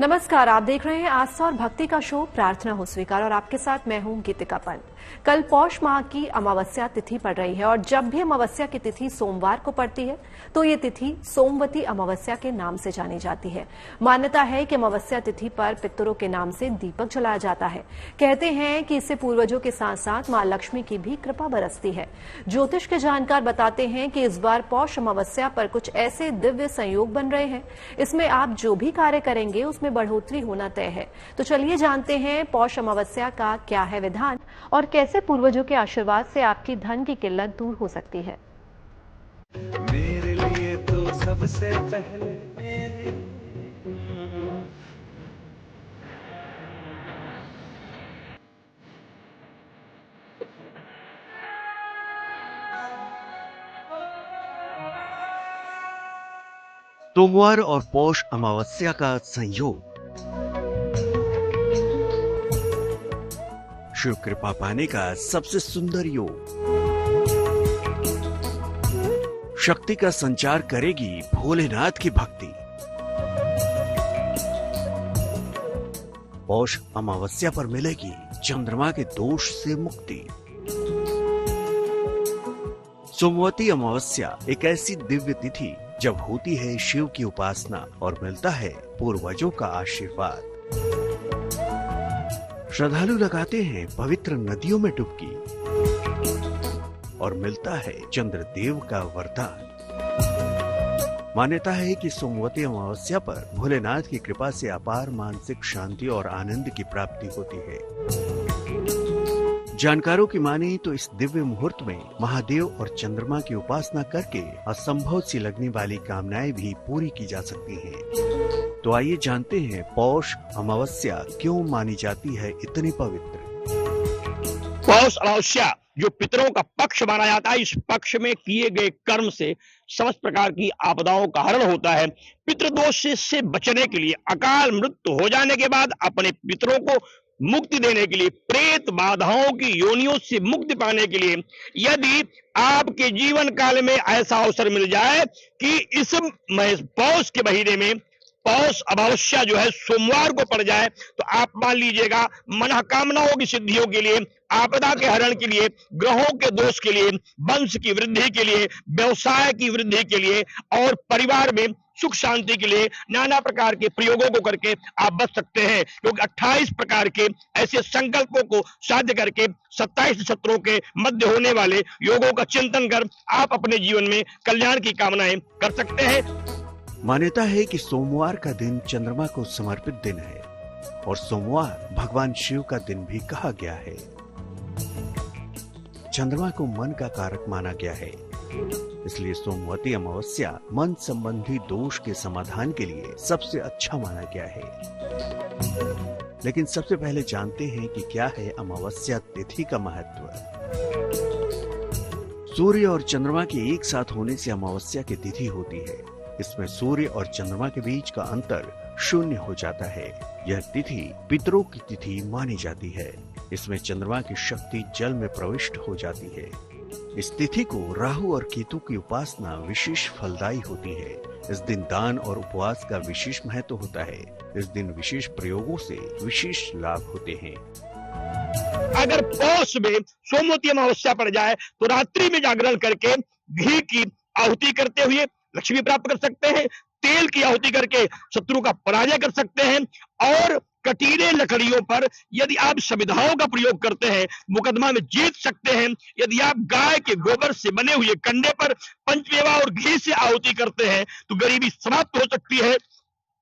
नमस्कार, आप देख रहे हैं आस्था और भक्ति का शो प्रार्थना हो स्वीकार और आपके साथ मैं हूं गीतिका पंत। कल पौष माह की अमावस्या तिथि पड़ रही है और जब भी अमावस्या की तिथि सोमवार को पड़ती है तो ये तिथि सोमवती अमावस्या के नाम से जानी जाती है। मान्यता है कि अमावस्या तिथि पर पितरों के नाम से दीपक जलाया जाता है। कहते हैं कि इससे पूर्वजों के साथ साथ मां लक्ष्मी की भी कृपा बरसती है। ज्योतिष के जानकार बताते हैं कि इस बार पौष अमावस्या पर कुछ ऐसे दिव्य संयोग बन रहे हैं, इसमें आप जो भी कार्य करेंगे उसमें बढ़ोतरी होना तय है। तो चलिए जानते हैं पौष अमावस्या का क्या है विधान और कैसे पूर्वजों के आशीर्वाद से आपकी धन की किल्लत दूर हो सकती है। मेरे लिए तो सबसे पहले सोमवार और पौष अमावस्या का संयोग। शिव कृपा पाने का सबसे सुंदर योग। शक्ति का संचार करेगी भोलेनाथ की भक्ति। पौष अमावस्या पर मिलेगी चंद्रमा के दोष से मुक्ति। सोमवती अमावस्या एक ऐसी दिव्य तिथि जब होती है शिव की उपासना और मिलता है पूर्वजों का आशीर्वाद। श्रद्धालु लगाते हैं पवित्र नदियों में डुबकी और मिलता है चंद्रदेव का वरदान। मान्यता है कि सोमवती अमावस्या पर भोलेनाथ की कृपा से अपार मानसिक शांति और आनंद की प्राप्ति होती है। जानकारों की माने तो इस दिव्य मुहूर्त में महादेव और चंद्रमा की उपासना करके असंभव सी लगने वाली कामनाएं भी पूरी की जा सकती हैं। तो आइए जानते हैं पौष अमावस्या क्यों मानी जाती है इतनी पवित्र। पौष अमावस्या जो पितरों का पक्ष माना जाता है, इस पक्ष में किए गए कर्म से समस्त प्रकार की आपदाओं का हरण होता है। पितृदोष से बचने के लिए, अकाल मृत्यु हो जाने के बाद अपने पितरों को मुक्ति देने के लिए, प्रेत बाधाओं की योनियों से मुक्ति पाने के लिए, यदि आपके जीवन काल में ऐसा अवसर मिल जाए कि इस पौष के महीने में पौष अमावस्या जो है सोमवार को पड़ जाए, तो आप मान लीजिएगा मनोकामनाओं की सिद्धियों के लिए, आपदा के हरण के लिए, ग्रहों के दोष के लिए, वंश की वृद्धि के लिए, व्यवसाय की वृद्धि के लिए और परिवार में सुख शांति के लिए नाना प्रकार के प्रयोगों को करके आप बच सकते हैं। क्योंकि 28 प्रकार के ऐसे संकल्पों को साध्य करके 27 नक्षत्रों के मध्य होने वाले योगों का चिंतन कर आप अपने जीवन में कल्याण की कामनाएं कर सकते हैं। मान्यता है कि सोमवार का दिन चंद्रमा को समर्पित दिन है और सोमवार भगवान शिव का दिन भी कहा गया है। चंद्रमा को मन का कारक माना गया है, इसलिए सोमवती अमावस्या मन संबंधी दोष के समाधान के लिए सबसे अच्छा माना गया है। लेकिन सबसे पहले जानते हैं कि क्या है अमावस्या तिथि का महत्व। सूर्य और चंद्रमा के एक साथ होने से अमावस्या की तिथि होती है। इसमें सूर्य और चंद्रमा के बीच का अंतर शून्य हो जाता है। यह तिथि पितरों की तिथि मानी जाती है। इसमें चंद्रमा की शक्ति जल में प्रविष्ट हो जाती है। इस तिथि को राहु और केतु की उपासना विशेष फलदायी होती है। इस दिन दान और उपवास का विशेष महत्व होता है। इस दिन विशेष प्रयोगों से विशेष लाभ होते हैं। अगर पौष में सोमवती अमावस्या पड़ जाए तो रात्रि में जागरण करके घी की आहुति करते हुए लक्ष्मी प्राप्त कर सकते हैं। तेल की आहुति करके शत्रु का पराजय कर सकते हैं और कटीले लकड़ियों पर यदि आप संविधाओं का प्रयोग करते हैं, मुकदमा में जीत सकते हैं। यदि आप गाय के गोबर से बने हुए कंडे पर पंचमेवा और घी से आहुति करते हैं तो गरीबी समाप्त हो सकती है।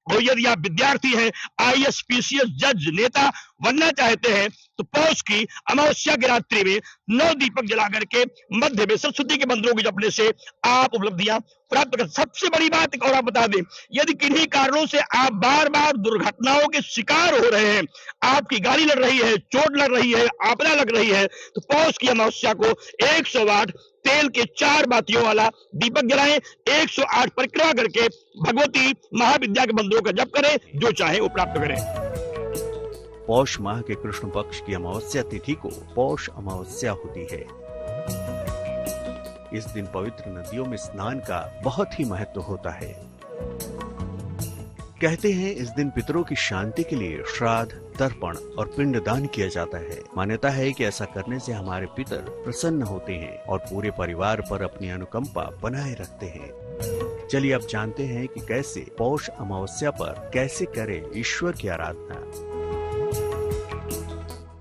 और यदि आप विद्यार्थी हैं, आईएएस, पीसीएस, जज, नेता बनना चाहते हैं तो पौष की अमावस्या की रात्रि में 9 दीपक जला करके मध्य में सरस्वती के मंत्रों के जपने से आप उपलब्धियां प्राप्त कर। सबसे बड़ी बात एक और आप बता दें, यदि किन्हीं कारणों से आप बार बार दुर्घटनाओं के शिकार हो रहे हैं, आपकी गाड़ी लग रही है, चोट लग रही है, आपदा लग रही है, तो पौष की अमावस्या को 108 तेल के 4 बातियों वाला दीपक जलाएं, 108 परिक्रमा करके भगवती महाविद्या के मंत्रों का जप करें, जो चाहे वो प्राप्त करें। पौष माह के कृष्ण पक्ष की अमावस्या तिथि को पौष अमावस्या होती है। इस दिन पवित्र नदियों में स्नान का बहुत ही महत्व होता है। कहते हैं इस दिन पितरों की शांति के लिए श्राद्ध, तर्पण और पिंडदान किया जाता है। मान्यता है कि ऐसा करने से हमारे पितर प्रसन्न होते हैं और पूरे परिवार पर अपनी अनुकंपा बनाए रखते हैं। चलिए अब जानते हैं कि कैसे पौष अमावस्या पर कैसे करें ईश्वर की आराधना।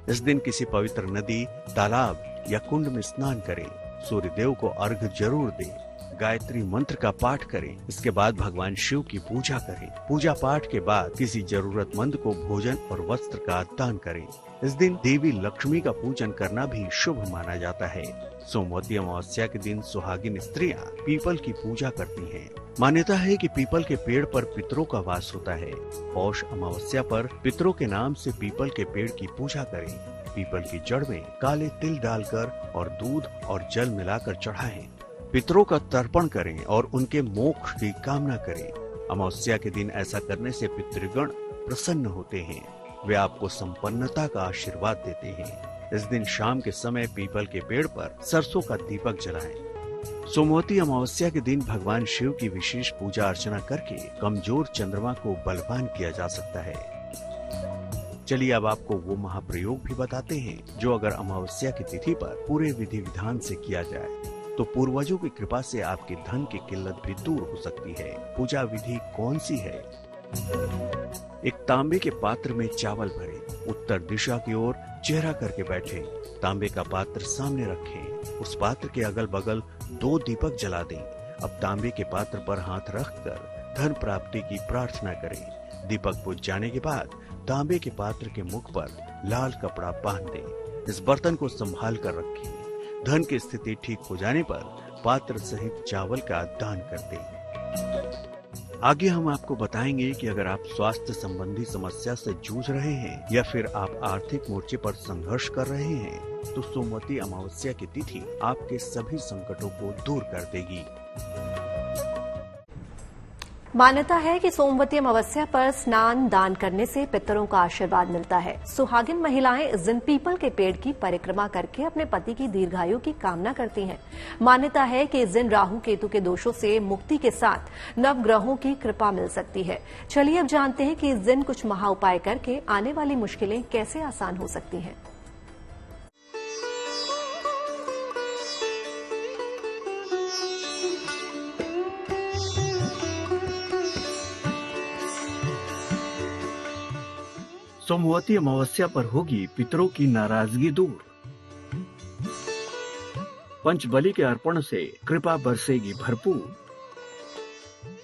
इस दिन किसी पवित्र नदी, तालाब या कुंड में स्नान करें। सूर्य देव को अर्घ्य जरूर दें। गायत्री मंत्र का पाठ करें। इसके बाद भगवान शिव की पूजा करें। पूजा पाठ के बाद किसी जरूरतमंद को भोजन और वस्त्र का दान करें। इस दिन देवी लक्ष्मी का पूजन करना भी शुभ माना जाता है। सोमवती अमावस्या के दिन सुहागिन स्त्रियां पीपल की पूजा करती हैं। मान्यता है कि पीपल के पेड़ पर पितरों का वास होता है। पौष अमावस्या पर पितरों के नाम से पीपल के पेड़ की पूजा करें। पीपल की जड़ में काले तिल डालकर और दूध और जल मिलाकर चढ़ाएं। पितरों का तर्पण करें और उनके मोक्ष की कामना करें। अमावस्या के दिन ऐसा करने से पितृगण प्रसन्न होते हैं। वे आपको संपन्नता का आशीर्वाद देते हैं। इस दिन शाम के समय पीपल के पेड़ पर सरसों का दीपक जलाएं। सोमवती अमावस्या के दिन भगवान शिव की विशेष पूजा अर्चना करके कमजोर चंद्रमा को बलवान किया जा सकता है। चलिए अब आपको वो महाप्रयोग भी बताते हैं जो अगर अमावस्या की तिथि पर पूरे विधि विधान से किया जाए तो पूर्वजों की कृपा से आपकी धन की किल्लत भी दूर हो सकती है। पूजा विधि कौन सी है? एक तांबे के पात्र में चावल भरें। उत्तर दिशा की ओर चेहरा करके बैठें। तांबे का पात्र सामने रखें। उस पात्र के अगल बगल 2 दीपक जला दें। अब तांबे के पात्र पर हाथ रखकर धन प्राप्ति की प्रार्थना करें। दीपक बुझ जाने के बाद तांबे के पात्र के मुख पर लाल कपड़ा बांध दें। इस बर्तन को संभाल कर रखें। धन की स्थिति ठीक हो जाने पर पात्र सहित चावल का दान कर दें। आगे हम आपको बताएंगे कि अगर आप स्वास्थ्य संबंधी समस्या से जूझ रहे हैं या फिर आप आर्थिक मोर्चे पर संघर्ष कर रहे हैं तो सोमवती अमावस्या की तिथि आपके सभी संकटों को दूर कर देगी। मान्यता है कि सोमवती अमावस्या पर स्नान दान करने से पितरों का आशीर्वाद मिलता है। सुहागिन महिलाएं इस दिन पीपल के पेड़ की परिक्रमा करके अपने पति की दीर्घायु की कामना करती हैं। मान्यता है कि इस दिन राहु केतु के दोषों से मुक्ति के साथ नवग्रहों की कृपा मिल सकती है। चलिए अब जानते हैं कि इस दिन कुछ महा उपाय करके आने वाली मुश्किलें कैसे आसान हो सकती हैं। सोमवती अमावस्या पर होगी पितरों की नाराजगी दूर। पंचबली के अर्पण से कृपा बरसेगी भरपूर।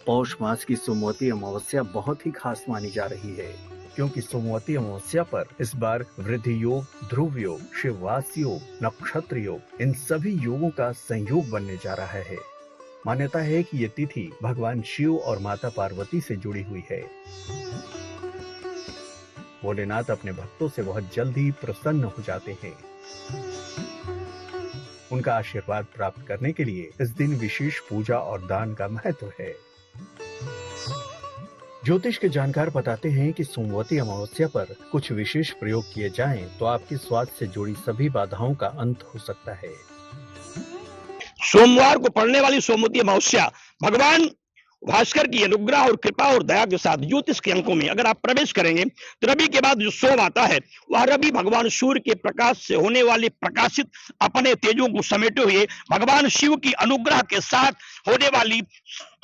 पौष मास की सोमवती अमावस्या बहुत ही खास मानी जा रही है क्योंकि सोमवती अमावस्या पर इस बार वृद्धि योग, ध्रुव योग, शिववास योग, नक्षत्र योग इन सभी योगों का संयोग बनने जा रहा है। मान्यता है कि ये तिथि भगवान शिव और माता पार्वती से जुड़ी हुई है। भोलेनाथ अपने भक्तों से बहुत जल्दी प्रसन्न हो जाते हैं। उनका आशीर्वाद प्राप्त करने के लिए इस दिन विशेष पूजा और दान का महत्व है। ज्योतिष के जानकार बताते हैं कि सोमवती अमावस्या पर कुछ विशेष प्रयोग किए जाएं तो आपके स्वास्थ्य से जुड़ी सभी बाधाओं का अंत हो सकता है। सोमवार को पड़ने वाली सोमवती अमावस्या भगवान भास्कर की अनुग्रह और कृपा और दया के साथ ज्योतिष के अंकों में अगर आप प्रवेश करेंगे तो रवि के बाद जो सोम आता है वह रवि भगवान सूर्य के प्रकाश से होने वाले प्रकाशित अपने तेजों को समेटे हुए भगवान शिव की अनुग्रह के साथ होने वाली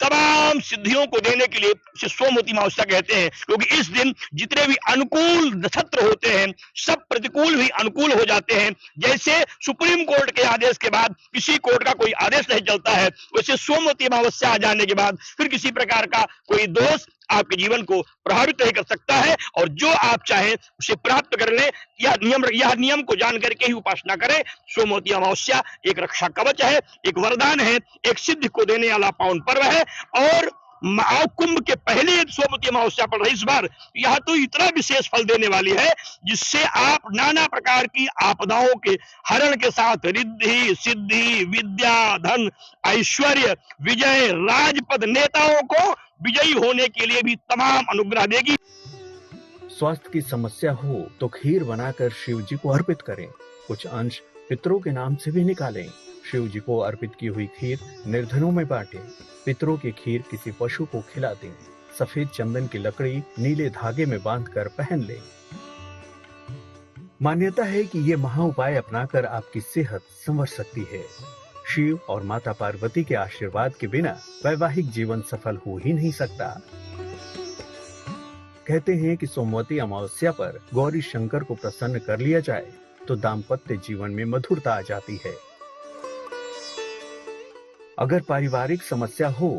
तमाम सिद्धियों को देने के लिए उसे सोमवती अमावस्या कहते हैं। क्योंकि इस दिन जितने भी अनुकूल नक्षत्र होते हैं सब प्रतिकूल भी अनुकूल हो जाते हैं। जैसे सुप्रीम कोर्ट के आदेश के बाद किसी कोर्ट का कोई आदेश नहीं चलता है, वैसे सोमवती अमावस्या आ जाने के बाद फिर किसी प्रकार का कोई दोष आपके जीवन को प्रभावित नहीं कर सकता है और जो आप चाहें उसे प्राप्त कर लें। यह नियम को जान करके ही उपासना करें। सोमवती अमावस्या एक रक्षा कवच है, एक वरदान है, एक सिद्धि को देने वाला पावन पर्व है। और महाकुंभ के पहले सोमवती अमावस्या पड़ रही इस बार यह तो इतना विशेष फल देने वाली है जिससे आप नाना प्रकार की आपदाओं के हरण के साथ रिद्धि, सिद्धि, विद्या, धन, ऐश्वर्य, विजय, राजपद, नेताओं को विजयी होने के लिए भी तमाम अनुग्रह देगी। स्वास्थ्य की समस्या हो तो खीर बनाकर शिव जी को अर्पित करें। कुछ अंश पितरों के नाम से भी निकालें। शिव जी को अर्पित की हुई खीर निर्धनों में बांटें। पितरों की खीर किसी पशु को खिला दें। सफेद चंदन की लकड़ी नीले धागे में बांधकर पहन लें। मान्यता है कि ये महाउपाय अपनाकर आपकी सेहत संवर सकती है। शिव और माता पार्वती के आशीर्वाद के बिना वैवाहिक जीवन सफल हो ही नहीं सकता। कहते हैं कि सोमवती अमावस्या पर गौरी शंकर को प्रसन्न कर लिया जाए तो दाम्पत्य जीवन में मधुरता आ जाती है। अगर पारिवारिक समस्या हो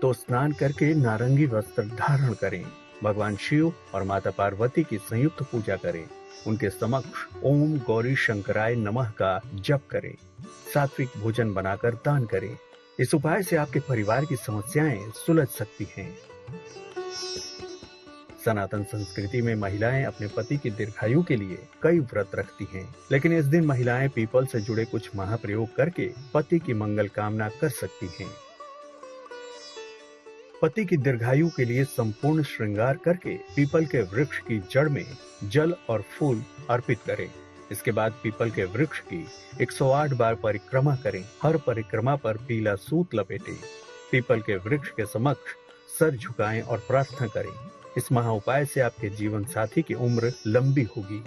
तो स्नान करके नारंगी वस्त्र धारण करें। भगवान शिव और माता पार्वती की संयुक्त पूजा करें। उनके समक्ष ओम गौरी शंकराय नमः का जप करें। सात्विक भोजन बनाकर दान करें। इस उपाय से आपके परिवार की समस्याएं सुलझ सकती हैं। सनातन संस्कृति में महिलाएं अपने पति की दीर्घायु के लिए कई व्रत रखती हैं, लेकिन इस दिन महिलाएं पीपल से जुड़े कुछ महाप्रयोग करके पति की मंगल कामना कर सकती हैं। पति की दीर्घायु के लिए संपूर्ण श्रृंगार करके पीपल के वृक्ष की जड़ में जल और फूल अर्पित करें। इसके बाद पीपल के वृक्ष की 108 बार परिक्रमा करें। हर परिक्रमा पर पीला सूत लपेटें। पीपल के वृक्ष के समक्ष सर झुकाएं और प्रार्थना करें। इस महाउपाय से आपके जीवन साथी की उम्र लंबी होगी।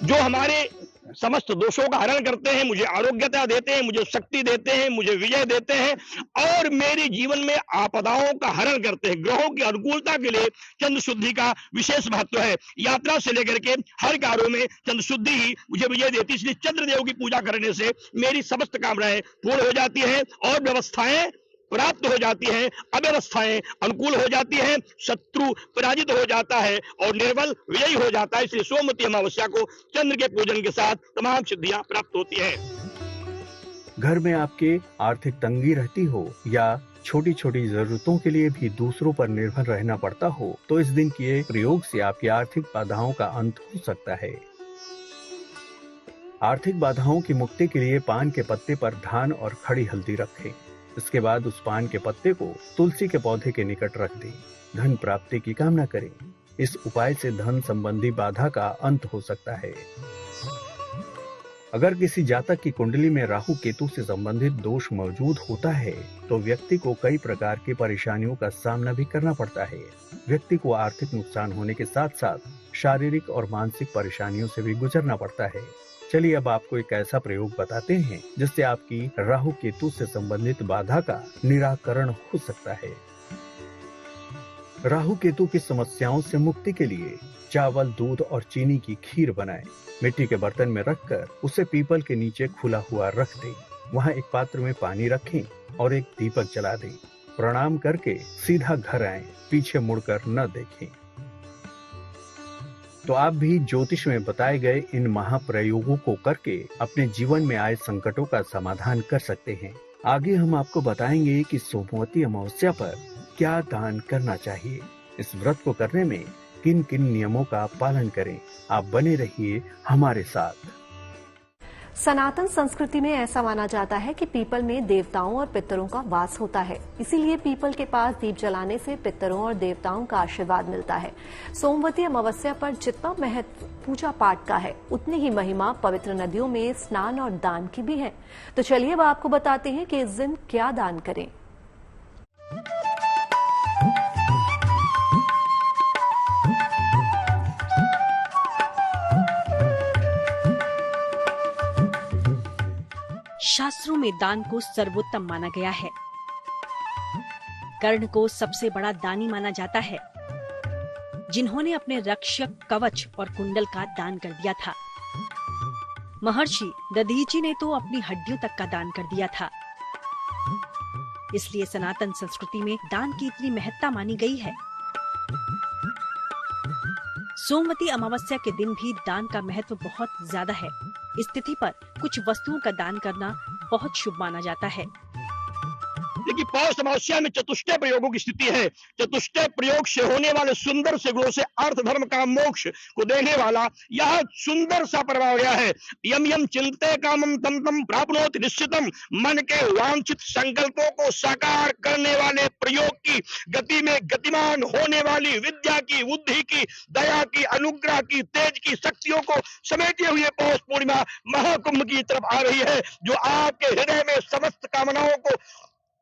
जो हमारे समस्त दोषों का हरण करते हैं, मुझे आरोग्यता देते हैं, मुझे शक्ति देते हैं, मुझे विजय देते हैं और मेरे जीवन में आपदाओं का हरण करते हैं। ग्रहों की अनुकूलता के लिए चंद्र शुद्धि का विशेष महत्व है। यात्रा से लेकर के हर कार्यों में चंद्र शुद्धि ही मुझे विजय देती है। इसलिए चंद्रदेव की पूजा करने से मेरी समस्त कामनाएं पूर्ण हो जाती हैं और व्यवस्थाएं प्राप्त हो जाती हैं, अव्यवस्थाएं अनुकूल हो जाती हैं, शत्रु पराजित हो जाता है और निर्बल विजयी हो जाता है। इसलिए सोमवती अमावस्या को चंद्र के पूजन के साथ तमाम सिद्धियां प्राप्त होती हैं। घर में आपके आर्थिक तंगी रहती हो या छोटी छोटी जरूरतों के लिए भी दूसरों पर निर्भर रहना पड़ता हो तो इस दिन किए प्रयोग से आपकी आर्थिक बाधाओं का अंत हो सकता है। आर्थिक बाधाओं की मुक्ति के लिए पान के पत्ते पर धान और खड़ी हल्दी रखें। इसके बाद उस पान के पत्ते को तुलसी के पौधे के निकट रख दें। धन प्राप्ति की कामना करें। इस उपाय से धन संबंधी बाधा का अंत हो सकता है। अगर किसी जातक की कुंडली में राहु केतु से संबंधित दोष मौजूद होता है तो व्यक्ति को कई प्रकार की परेशानियों का सामना भी करना पड़ता है। व्यक्ति को आर्थिक नुकसान होने के साथ साथ शारीरिक और मानसिक परेशानियों से भी गुजरना पड़ता है। चलिए अब आपको एक ऐसा प्रयोग बताते हैं जिससे आपकी राहु केतु से संबंधित बाधा का निराकरण हो सकता है। राहु केतु की समस्याओं से मुक्ति के लिए चावल, दूध और चीनी की खीर बनाएं। मिट्टी के बर्तन में रखकर उसे पीपल के नीचे खुला हुआ रख दें। वहां एक पात्र में पानी रखें और एक दीपक जला दें। प्रणाम करके सीधा घर आएं, पीछे मुड़कर न देखें। तो आप भी ज्योतिष में बताए गए इन महाप्रयोगों को करके अपने जीवन में आए संकटों का समाधान कर सकते हैं। आगे हम आपको बताएंगे कि सोमवती अमावस्या पर क्या दान करना चाहिए। इस व्रत को करने में किन किन नियमों का पालन करें। आप बने रहिए हमारे साथ। सनातन संस्कृति में ऐसा माना जाता है कि पीपल में देवताओं और पितरों का वास होता है। इसीलिए पीपल के पास दीप जलाने से पितरों और देवताओं का आशीर्वाद मिलता है। सोमवती अमावस्या पर जितना महत्व पूजा पाठ का है उतनी ही महिमा पवित्र नदियों में स्नान और दान की भी है। तो चलिए अब आपको बताते हैं कि इस दिन क्या दान करें। शास्त्रों में दान को सर्वोत्तम माना गया है। कर्ण को सबसे बड़ा दानी माना जाता है, जिन्होंने अपने रक्षक कवच और कुंडल का दान कर दिया था। महर्षि दधीचि ने तो अपनी हड्डियों तक का दान कर दिया था। इसलिए सनातन संस्कृति में दान की इतनी महत्ता मानी गई है। सोमवती अमावस्या के दिन भी दान का महत्व बहुत ज्यादा है। इस तिथि पर कुछ वस्तुओं का दान करना बहुत शुभ माना जाता है। देखिए, पौष अमावस्या में चतुष्टय प्रयोगों की स्थिति है। चतुष्टय प्रयोग से होने वाले सुंदर से गुणों से अर्थ धर्म का मोक्ष को देने वाला यह सुंदर सा पर्व हो गया है। यम यम चिंते कामम तम तम प्राप्नोति निश्चितम। मन के वांछित संकल्पों को साकार करने वाले प्रयोग की गति में गतिमान होने वाली विद्या की, बुद्धि की, दया की, अनुग्रह की, तेज की शक्तियों को समेटे हुए पौष पूर्णिमा महाकुंभ की तरफ आ रही है, जो आपके हृदय में समस्त कामनाओं को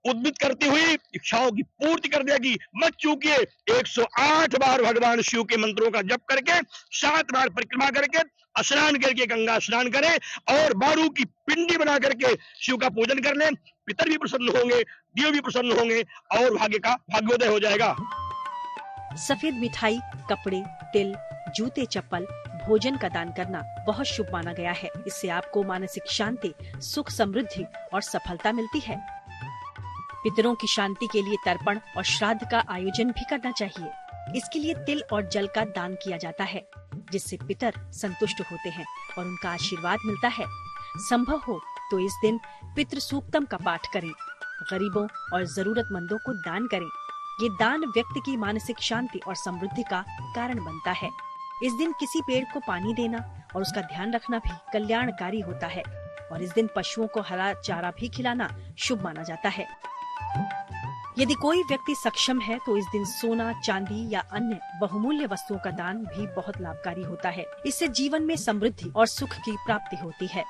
उद्भित करती हुई इच्छाओं की पूर्ति कर देगी। मत चूकिए, 108 बार भगवान शिव के मंत्रों का जप करके 7 बार परिक्रमा करके स्नान करके गंगा स्नान करें और बारू की पिंडी बना करके शिव का पूजन कर लें। पितर भी प्रसन्न होंगे, देव भी प्रसन्न होंगे और भाग्य का भाग्योदय हो जाएगा। सफेद मिठाई, कपड़े, तिल, जूते, चप्पल, भोजन का दान करना बहुत शुभ माना गया है। इससे आपको मानसिक शांति, सुख, समृद्धि और सफलता मिलती है। पितरों की शांति के लिए तर्पण और श्राद्ध का आयोजन भी करना चाहिए। इसके लिए तिल और जल का दान किया जाता है, जिससे पितर संतुष्ट होते हैं और उनका आशीर्वाद मिलता है। संभव हो तो इस दिन पितृ सूक्तम का पाठ करें, गरीबों और जरूरतमंदों को दान करें। ये दान व्यक्ति की मानसिक शांति और समृद्धि का कारण बनता है। इस दिन किसी पेड़ को पानी देना और उसका ध्यान रखना भी कल्याणकारी होता है और इस दिन पशुओं को हरा चारा भी खिलाना शुभ माना जाता है। यदि कोई व्यक्ति सक्षम है तो इस दिन सोना, चांदी या अन्य बहुमूल्य वस्तुओं का दान भी बहुत लाभकारी होता है। इससे जीवन में समृद्धि और सुख की प्राप्ति होती है।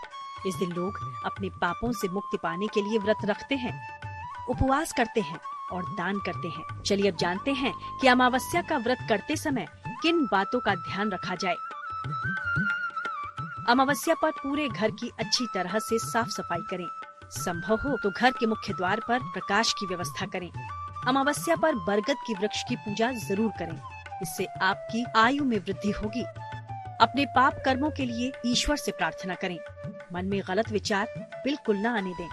इस दिन लोग अपने पापों से मुक्ति पाने के लिए व्रत रखते हैं, उपवास करते हैं और दान करते हैं। चलिए अब जानते हैं कि अमावस्या का व्रत करते समय किन बातों का ध्यान रखा जाए। अमावस्या पर पूरे घर की अच्छी तरह से साफ सफाई करें। संभव हो तो घर के मुख्य द्वार पर प्रकाश की व्यवस्था करें। अमावस्या पर बरगद की वृक्ष की पूजा जरूर करें, इससे आपकी आयु में वृद्धि होगी। अपने पाप कर्मों के लिए ईश्वर से प्रार्थना करें। मन में गलत विचार बिल्कुल न आने दें।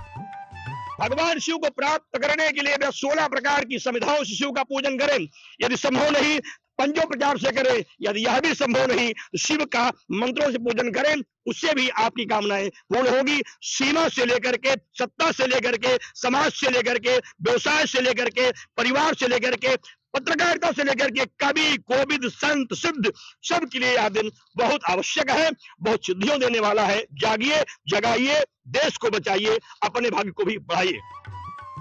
भगवान शिव को प्राप्त करने के लिए वे 16 प्रकार की समिधाओं से शिव का पूजन करें। यदि संभव नहीं पंचोपचार से करें, यदि यह भी संभव नहीं तो शिव का मंत्रों से पूजन करें, उससे भी आपकी कामनाएं पूर्ण होगी। सीमा से लेकर के, सत्ता से लेकर के, समाज से लेकर के, व्यवसाय से लेकर के, परिवार से लेकर के, पत्रकारिता से लेकर के कवि, कोविद, संत, सिद्ध, सब के लिए यह दिन बहुत आवश्यक है, बहुत सिद्धियों देने वाला है। जागिए, जगाइए, देश को बचाइए, अपने भाग्य को भी बढ़ाइए।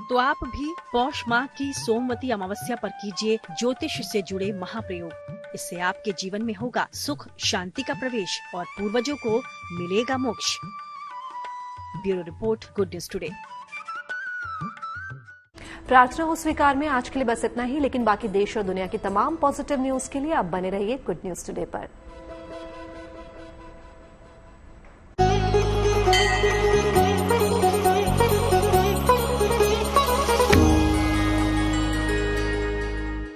तो आप भी पौष माह की सोमवती अमावस्या पर कीजिए ज्योतिष से जुड़े महाप्रयोग। इससे आपके जीवन में होगा सुख, शांति का प्रवेश और पूर्वजों को मिलेगा मोक्ष। Bureau report, good news today. प्रार्थना हो स्वीकार में आज के लिए बस इतना ही, लेकिन बाकी देश और दुनिया की तमाम पॉजिटिव न्यूज के लिए आप बने रहिए गुड न्यूज टुडे पर।